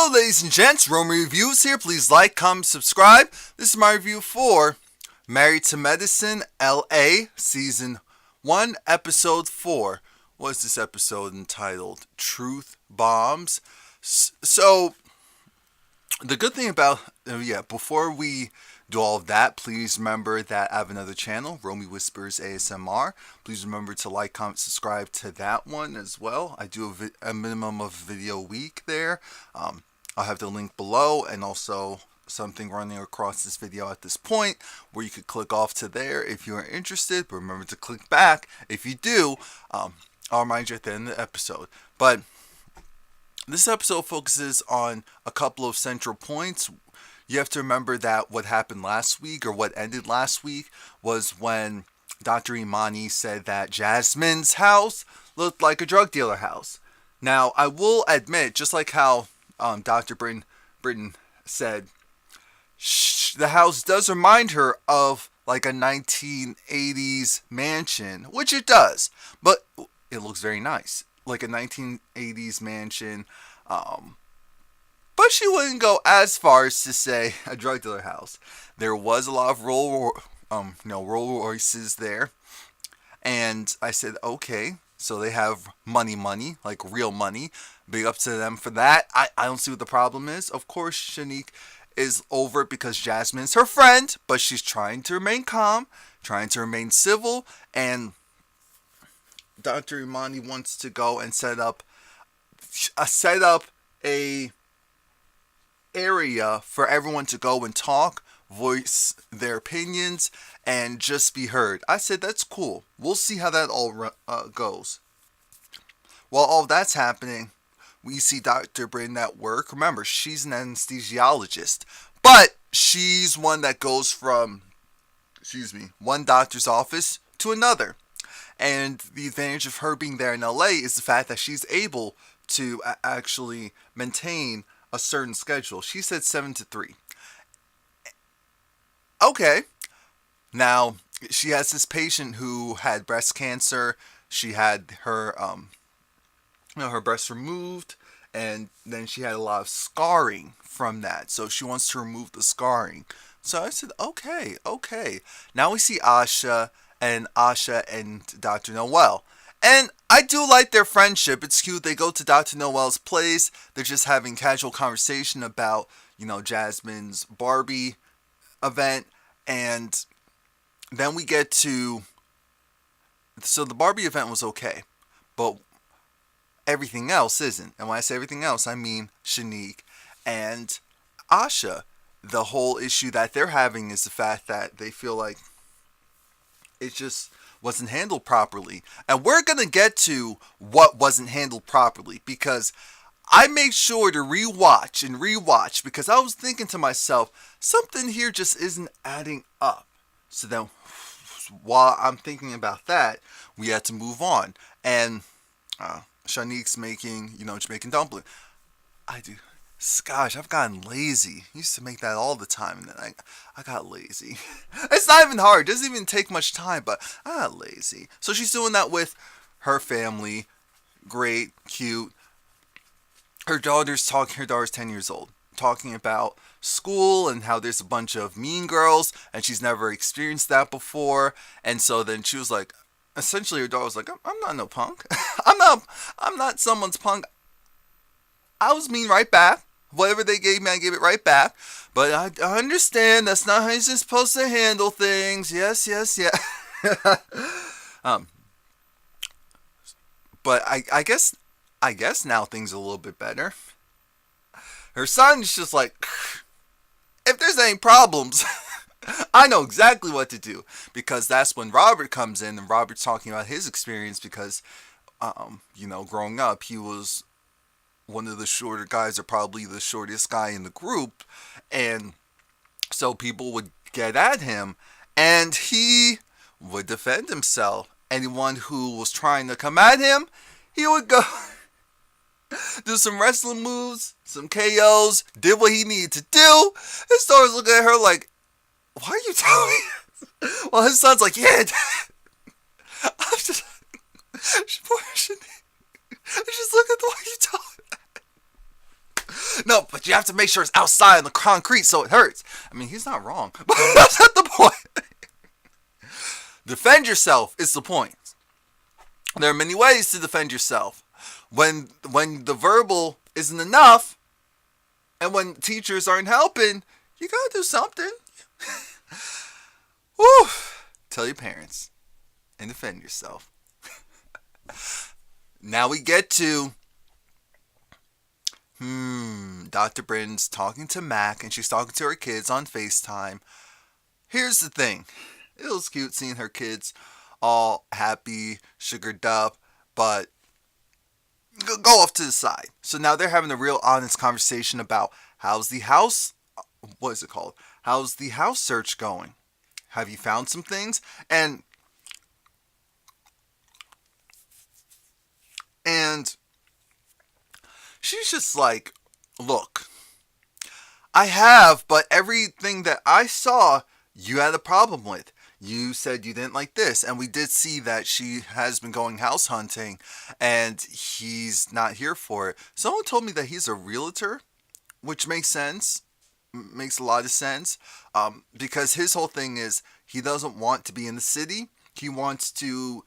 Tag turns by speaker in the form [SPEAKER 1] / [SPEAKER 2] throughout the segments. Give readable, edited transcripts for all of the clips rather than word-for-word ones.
[SPEAKER 1] Hello ladies and gents, Romie Reviews here. Please like, comment, subscribe. This is my review for Married to Medicine, LA, Season 1, Episode 4. What is this episode entitled? Truth Bombs. So, the good thing about, before we do all of that, please remember that I have another channel, Romie Whispers ASMR. Please remember to like, comment, subscribe to that one as well. I do a minimum of a video a week there. I'll have the link below and also something running across this video at this point where you could click off to there if you are interested. But remember to click back if you do. I'll remind you at the end of the episode. But this episode focuses on a couple of central points. You have to remember that what happened last week, or what ended last week, was when Dr. Imani said that Jasmine's house looked like a drug dealer house. Now, I will admit, just like how Dr. Britton said, the house does remind her of like a 1980s mansion, which it does, but it looks very nice, like a 1980s mansion. But she wouldn't go as far as to say a drug dealer house. There was a lot of Rolls Royces there, and I said, okay, so they have money, like real money. Big up to them for that. I don't see what the problem is. Of course, Shanique is over it because Jasmine's her friend, but she's trying to remain calm, trying to remain civil, and Dr. Imani wants to go and set up a area for everyone to go and talk, voice their opinions, and just be heard. I said, that's cool. We'll see how that all goes. While all that's happening, we see Dr. Britton at work. Remember, she's an anesthesiologist, but she's one that goes from, one doctor's office to another. And the advantage of her being there in LA is the fact that she's able to actually maintain a certain schedule. She said 7 to 3. Okay. Now, she has this patient who had breast cancer. She had her her breast removed, and then she had a lot of scarring from that. So she wants to remove the scarring. So I said, okay. Now we see Asha and Dr. Noel. And I do like their friendship. It's cute. They go to Dr. Noel's place. They're just having casual conversation about, Jasmine's Barbie event. And then we get to... So the Barbie event was okay. But everything else isn't. And when I say everything else, I mean Shanique and Asha. The whole issue that they're having is the fact that they feel like it just wasn't handled properly. And we're going to get to what wasn't handled properly, because I made sure to rewatch because I was thinking to myself, something here just isn't adding up. So then while I'm thinking about that, we had to move on. And Shanique's making, Jamaican dumpling. Gosh, I've gotten lazy. I used to make that all the time, and then I got lazy. It's not even hard. It doesn't even take much time, but I got lazy. So she's doing that with her family. Great, cute. Her daughter's 10 years old, talking about school and how there's a bunch of mean girls, and she's never experienced that before. And so then she was like, essentially her daughter was like, I'm not no punk. I'm not someone's punk. I was mean right back. Whatever they gave me, I gave it right back. But I understand that's not how you're supposed to handle things. Yes. But I guess now things are a little bit better. Her son's just like, if there's any problems, I know exactly what to do. Because that's when Robert comes in, and Robert's talking about his experience because, growing up, he was one of the shorter guys, or probably the shortest guy in the group, and so people would get at him, and he would defend himself. Anyone who was trying to come at him, he would go do some wrestling moves, some KOs, did what he needed to do. His daughter's looking at her like, why are you telling me? Well, his son's like, yeah, I'm just poor Shanique. Just look at the way you told. No, but but you have to make sure it's outside on the concrete so it hurts. I mean, he's not wrong, but that's not the point. Defend yourself is the point. There are many ways to defend yourself. When the verbal isn't enough, and when teachers aren't helping, you gotta do something. Woo! Tell your parents and defend yourself. Now we get to Dr. Britain's talking to Mac, and she's talking to her kids on FaceTime. Here's the thing. It was cute seeing her kids all happy, sugared up, but go off to the side. So now they're having a real honest conversation about how's the house, what is it called? How's the house search going? Have you found some things? And she's just like, look, I have, but everything that I saw, you had a problem with. You said you didn't like this, and we did see that she has been going house hunting, and he's not here for it. Someone told me that he's a realtor, which makes sense. Makes a lot of sense, because his whole thing is he doesn't want to be in the city. He wants to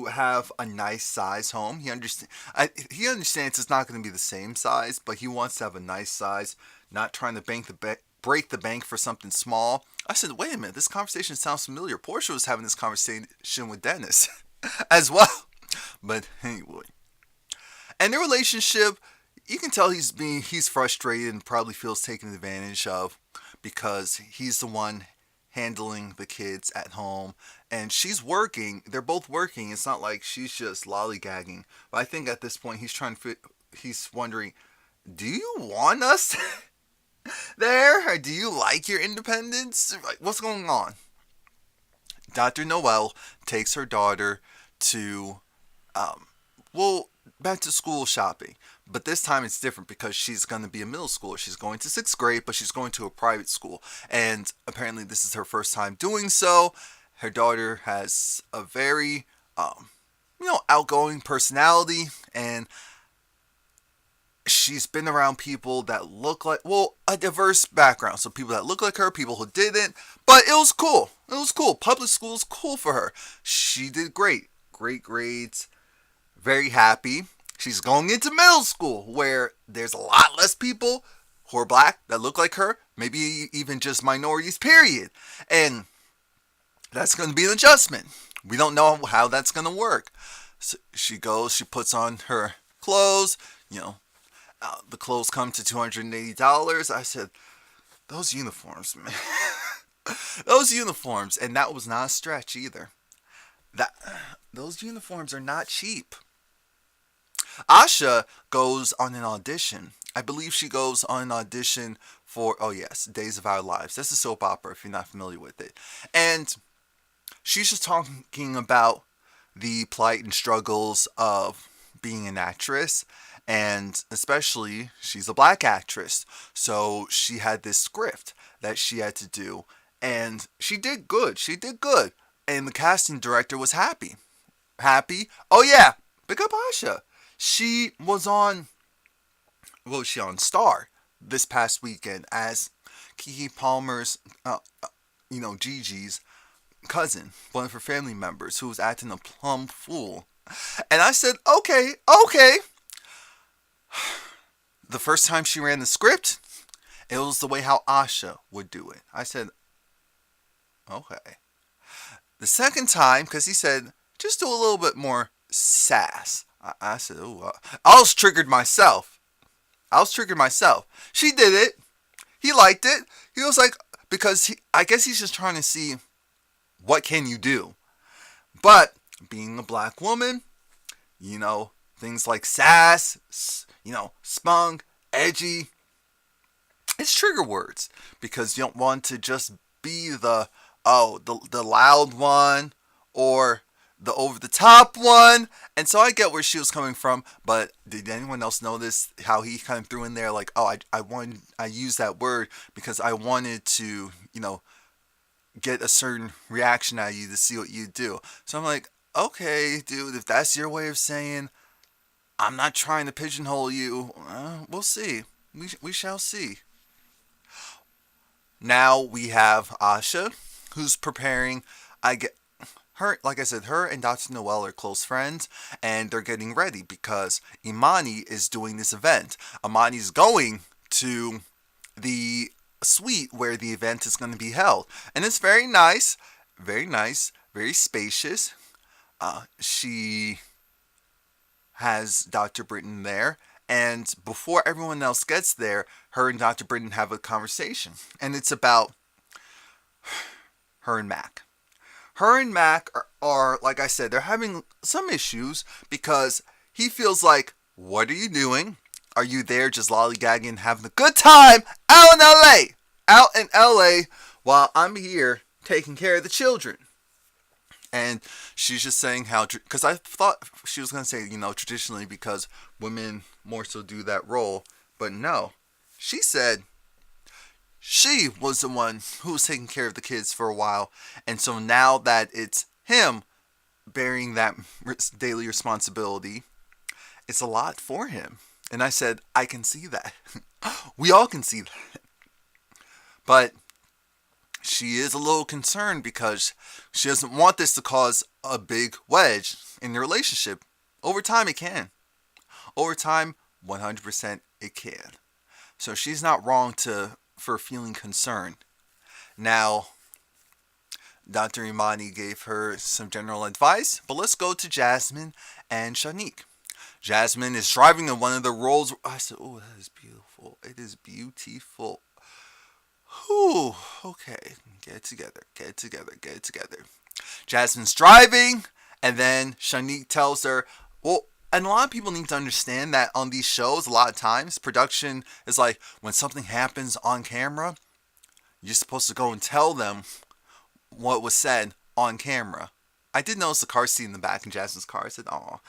[SPEAKER 1] have a nice size home. He understands it's not going to be the same size, but he wants to have a nice size, not trying to break the bank for something small. I said, wait a minute, this conversation sounds familiar. Portia was having this conversation with Dennis as well. But anyway. And their relationship, you can tell he's frustrated and probably feels taken advantage of because he's the one handling the kids at home and she's working. They're both working. It's not like she's just lollygagging. But I think at this point he's wondering, do you want us there? Or do you like your independence? Like, what's going on? Dr. Noel takes her daughter to back to school shopping. But this time it's different because she's going to be a middle schooler. She's going to 6th grade, but she's going to a private school. And apparently this is her first time doing so. Her daughter has a very, outgoing personality. And she's been around people that look like, a diverse background. So people that look like her, people who didn't. But it was cool. It was cool. Public school is cool for her. She did great. Great grades. Very happy. She's going into middle school where there's a lot less people who are black that look like her, maybe even just minorities, period. And that's going to be an adjustment. We don't know how that's going to work. So she goes, she puts on her clothes, the clothes come to $280. I said, those uniforms, man. Those uniforms, and that was not a stretch either. Those uniforms are not cheap. Asha goes on an audition. I believe she goes on an audition for, Days of Our Lives. That's a soap opera if you're not familiar with it. And she's just talking about the plight and struggles of being an actress. And especially, she's a black actress. So she had this script that she had to do. And she did good. And the casting director was happy. Oh yeah, pick up Asha. She was on Star this past weekend as Keke Palmer's, Gigi's cousin, one of her family members who was acting a plumb fool. And I said, okay. The first time she ran the script, it was the way how Asha would do it. I said, okay. The second time, because he said, just do a little bit more sass. I said, I was triggered myself. She did it. He liked it. He was like, because I guess he's just trying to see what can you do. But being a black woman, things like sass, spunk, edgy, it's trigger words because you don't want to just be the loud one or the over-the-top one. And so I get where she was coming from, but did anyone else notice how he kind of threw in there like, I used that word because I wanted to, get a certain reaction out of you to see what you do. So I'm like, okay, dude, if that's your way of saying I'm not trying to pigeonhole you. We'll see. We shall see. Now we have Asha, who's preparing. I get her, like I said, her and Dr. Noel are close friends, and they're getting ready because Imani is doing this event. Imani's going to the suite where the event is going to be held, and it's very nice, very spacious. She has Dr. Britton there, and before everyone else gets there, her and Dr. Britton have a conversation, and it's about her and Mac. Her and Mac are, like I said, they're having some issues because he feels like, what are you doing? Are you there just lollygagging, having a good time out in LA? Out in LA while I'm here taking care of the children. And she's just saying how, because I thought she was going to say, traditionally because women more so do that role. But no, she said she was the one who was taking care of the kids for a while. And so now that it's him bearing that daily responsibility, it's a lot for him. And I said, I can see that. We all can see that. But she is a little concerned because she doesn't want this to cause a big wedge in the relationship. Over time, it can. Over time, 100% it can. So she's not wrong for feeling concerned. Now, Dr. Imani gave her some general advice, but let's go to Jasmine and Shanique. Jasmine is driving in one of the Rolls. I said, oh, that is beautiful. It is beautiful. Whew, okay, get it together. Jasmine's driving, and then Shanique tells her, well, and a lot of people need to understand that on these shows, a lot of times, production is like, when something happens on camera, you're supposed to go and tell them what was said on camera. I did notice the car seat in the back in Jasmine's car. I said, oh.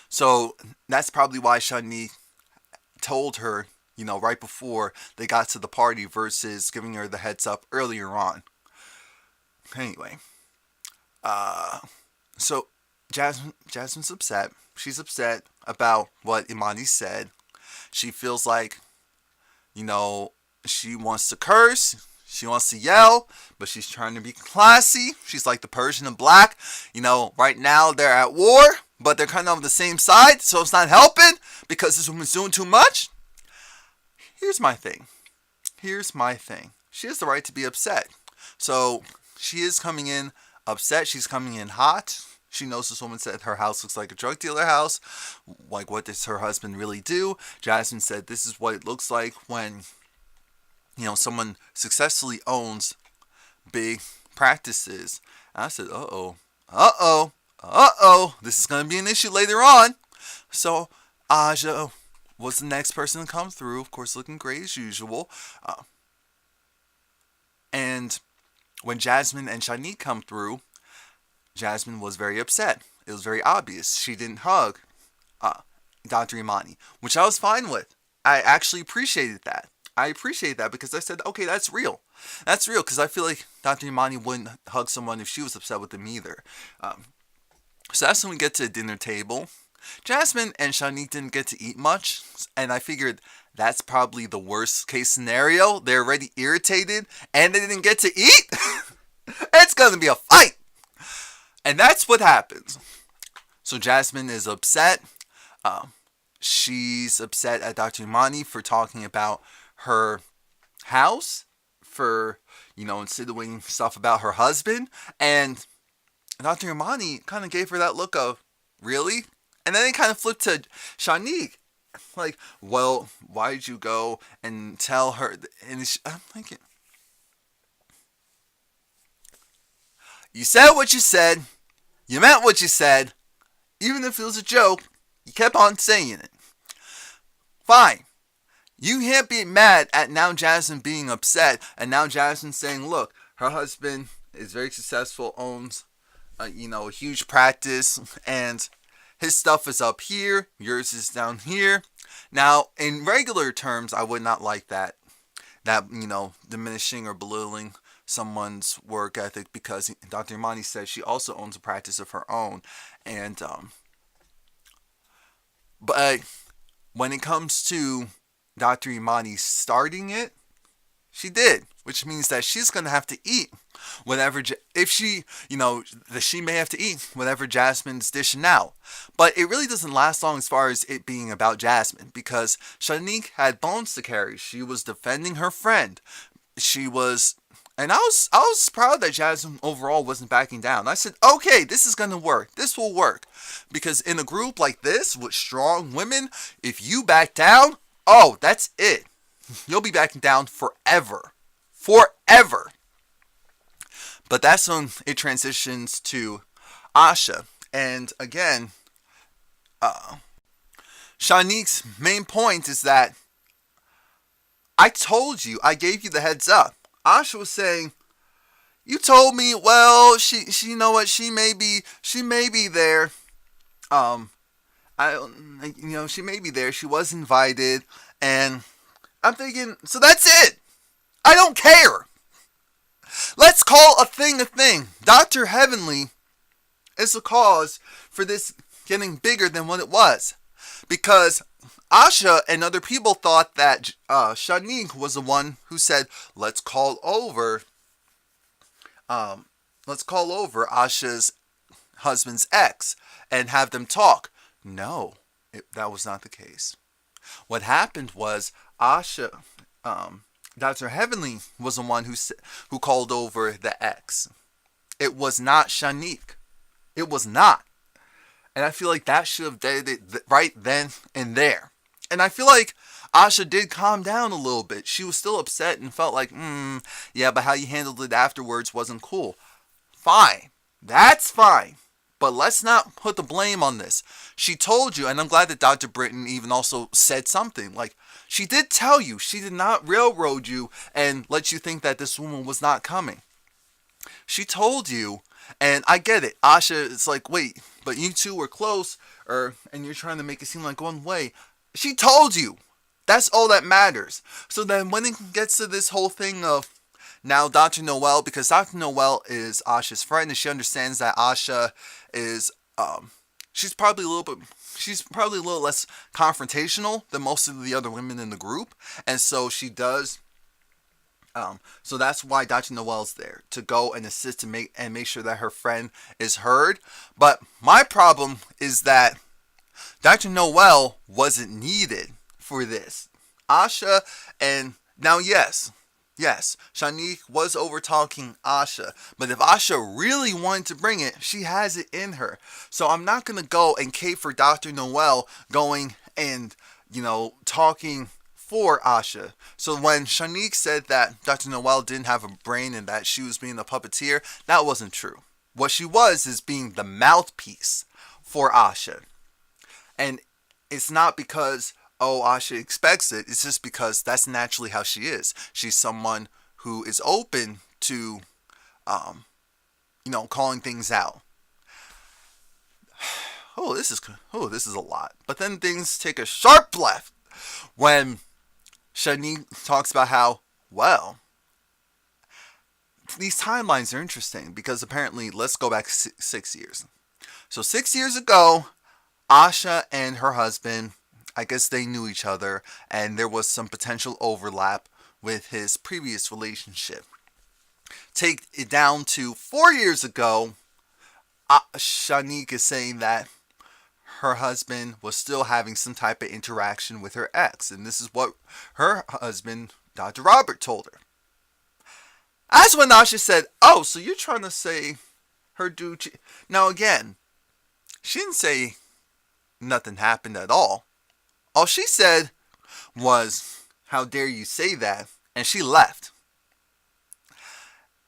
[SPEAKER 1] So that's probably why Shanique told her, right before they got to the party versus giving her the heads up earlier on. Anyway, so Jasmine's upset. She's upset about what Imani said. She feels like, she wants to curse. She wants to yell, but she's trying to be classy. She's like the Persian and black. Right now they're at war, but they're kind of on the same side, so it's not helping because this woman's doing too much. Here's my thing. She has the right to be upset. So she is coming in upset. She's coming in hot. She knows this woman said her house looks like a drug dealer house. Like, what does her husband really do? Jasmine said this is what it looks like when, someone successfully owns big practices. And I said, this is going to be an issue later on. So Aja was the next person to come through, of course, looking great as usual. And when Jasmine and Shanique come through, Jasmine was very upset. It was very obvious. She didn't hug Dr. Imani, which I was fine with. I actually appreciated that. Because I said, okay, that's real. That's real, because I feel like Dr. Imani wouldn't hug someone if she was upset with them either. So that's when we get to the dinner table. Jasmine and Shanique didn't get to eat much, and I figured that's probably the worst case scenario. They're already irritated, and they didn't get to eat. It's going to be a fight. And that's what happens. So Jasmine is upset. She's upset at Dr. Imani for talking about her house, for, insinuating stuff about her husband. And Dr. Imani kind of gave her that look of, really? And then it kind of flipped to Shanique. Like, well, why did you go and tell her? And I'm thinking, you said what you said. You meant what you said. Even if it was a joke, you kept on saying it. Fine. You can't be mad at now Jasmine being upset. And now Jasmine saying, look, her husband is very successful, owns, a huge practice. And his stuff is up here. Yours is down here. Now, in regular terms, I would not like that. That, diminishing or belittling someone's work ethic, because Dr. Imani says she also owns a practice of her own. And But when it comes to Dr. Imani starting it, she did, which means that she's going to have to eat whatever, if she, that she may have to eat whatever Jasmine's dishing out. But it really doesn't last long as far as it being about Jasmine, because Shanique had bones to carry. She was defending her friend. She was, and I was proud that Jasmine overall wasn't backing down. I said, okay, this is going to work. This will work. Because in a group like this with strong women, if you back down, oh, that's it. You'll be backing down forever. Forever. But that's when it transitions to Asha. And again, Shanique's main point is that I told you, I gave you the heads up. Asha was saying, you told me, well, she you know what, she may be there. She may be there. She was invited, and I'm thinking, so that's it. I don't care. Let's call a thing a thing. Dr. Heavenly is the cause for this getting bigger than what it was. Because Asha and other people thought that Shanique was the one who said, let's call over Asha's husband's ex and have them talk. No, that was not the case. What happened was Asha, Dr. Heavenly was the one who called over the ex. It was not Shanique. It was not. And I feel like that should have did it right then and there. And I feel like Asha did calm down a little bit. She was still upset and felt like, yeah, but how you handled it afterwards wasn't cool. Fine. That's fine. But let's not put the blame on this. She told you, and I'm glad that Dr. Britton even also said something. Like, she did tell you. She did not railroad you and let you think that this woman was not coming. She told you, and I get it. Asha is like, wait, but you two were close, and you're trying to make it seem like one way. She told you. That's all that matters. So then when it gets to this whole thing of now Dr. Noel, because Dr. Noel is Asha's friend, and she understands that Asha is, she's probably a little less confrontational than most of the other women in the group, and so she does. So that's why Dr. Noel's there, to go and assist and make sure that her friend is heard. But my problem is that Dr. Noel wasn't needed for this. Asha, and now yes, Shanique was over talking Asha, but if Asha really wanted to bring it, she has it in her. So I'm not going to go and cape for Dr. Noel going and, talking for Asha. So when Shanique said that Dr. Noel didn't have a brain and that she was being a puppeteer, that wasn't true. What she was is being the mouthpiece for Asha. And it's not because, Asha expects it. It's just because that's naturally how she is. She's someone who is open to, calling things out. This is a lot. But then things take a sharp left when Shanique talks about how, these timelines are interesting because apparently, let's go back 6 years. So 6 years ago, Asha and her husband, I guess they knew each other, and there was some potential overlap with his previous relationship. Take it down to 4 years ago, Shanique is saying that her husband was still having some type of interaction with her ex, and this is what her husband, Dr. Robert, told her. That's when Asha said, so you're trying to say her dude... Now again, she didn't say nothing happened at all. All she said was, how dare you say that? And she left.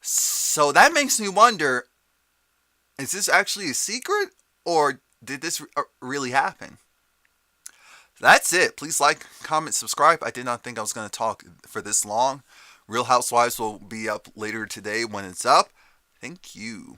[SPEAKER 1] So that makes me wonder, is this actually a secret? Or did this really happen? That's it. Please like, comment, subscribe. I did not think I was going to talk for this long. Real Housewives will be up later today when it's up. Thank you.